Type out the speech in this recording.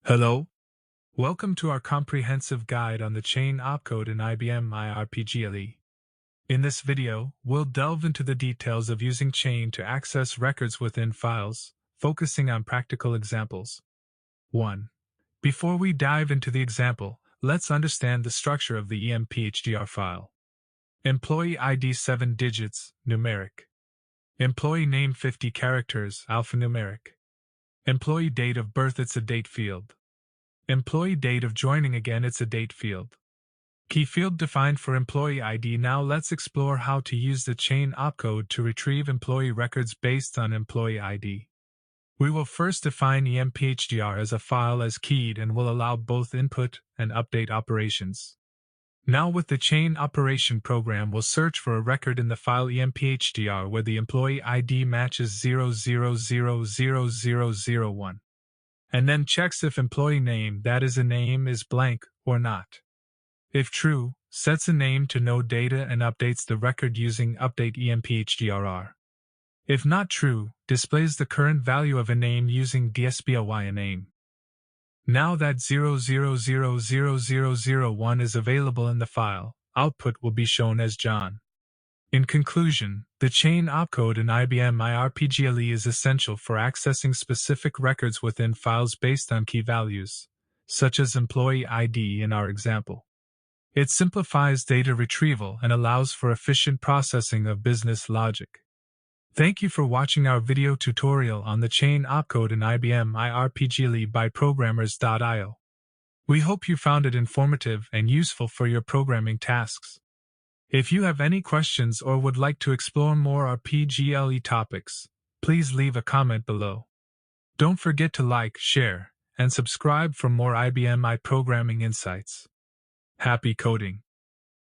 Hello. Welcome to our comprehensive guide on the chain opcode in IBM RPGLE. In this video, we'll delve into the details of using chain to access records within files, focusing on practical examples. 1. Before we dive into the example, let's understand the structure of the emphdr file. Employee ID 7 digits, numeric. Employee name 50 characters, alphanumeric. Employee date of birth, it's a date field. Employee date of joining, again it's a date field. Key field defined for employee ID. Now let's explore how to use the chain opcode to retrieve employee records based on employee ID. We will first define emphdr as a file as keyed and will allow both input and update operations. Now with the chain operation program, we'll search for a record in the file emphdr where the employee ID matches 0000001. And then checks if employee name, that is a name, is blank or not. If true, sets a name to no data and updates the record using update emphdr. If not true, displays the current value of a name using dsbly a name. Now that 0000001 is available in the file, output will be shown as John. In conclusion, the chain opcode in IBM RPGLE is essential for accessing specific records within files based on key values, such as employee ID in our example. It simplifies data retrieval and allows for efficient processing of business logic. Thank you for watching our video tutorial on the chain opcode in IBM RPGLE by programmers.io. We hope you found it informative and useful for your programming tasks. If you have any questions or would like to explore more RPGLE topics, please leave a comment below. Don't forget to like, share, and subscribe for more IBM programming insights. Happy coding!